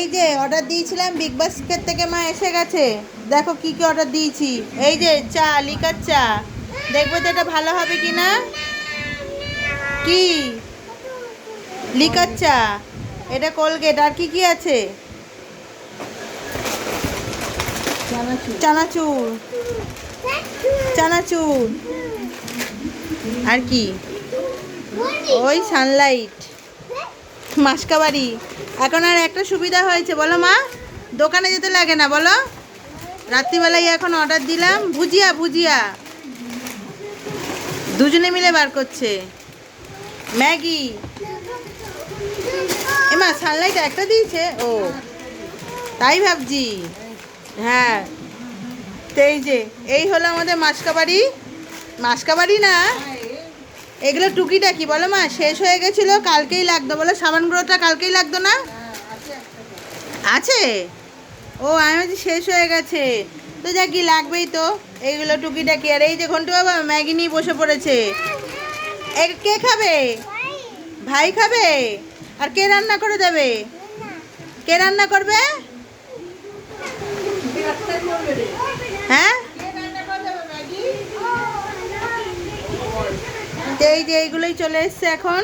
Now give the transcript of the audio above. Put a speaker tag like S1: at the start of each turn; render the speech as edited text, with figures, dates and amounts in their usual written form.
S1: এই যে অর্ডার দিয়েছিলাম বিগ বাস্কেট থেকে, মা এসে গেছে। দেখো কি কি অর্ডার দিয়েছি। এই যে চা, লিকার চা। দেখবো তো এটা ভালো হবে কি না। কি লিকার চা, এটা কোলগেট। আর কি কি আছে? চানাচুর, চানাচুর। আর কি? ওই সানলাইট, মাসকাবাড়ি। এখন আর একটা সুবিধা হয়েছে বলো মা, দোকানে যেতে লাগে না বলো। রাত্রিবেলায় এখন অর্ডার দিলাম ভুজিয়া, ভুজিয়া দুজনে মিলে বার করছে। ম্যাগি। এমা সানলাইট একটা দিয়েছে, ও তাই ভাবছি। হ্যাঁ, তো এই যে এই হলো আমাদের মাসকাবাড়ি। মাসকাবাড়ি না, এগুলো টুকিটাকি বলো মা। শেষ হয়ে গেছিলো, কালকেই লাগতো বলো। সাবান গুঁড়োটা কালকেই লাগতো না? আছে। ও আমি বলছি শেষ হয়ে গেছে। তো যা কি লাগবেই তো, এইগুলো টুকিটাকি। আর এই যে ঘন্টু বাবা ম্যাগি নিয়ে বসে পড়েছে। কে খাবে? ভাই খাবে। আর কে রান্না করে দেবে? কে রান্না করবে? হ্যাঁ, এই যে এইগুলোই চলে এসছে এখন।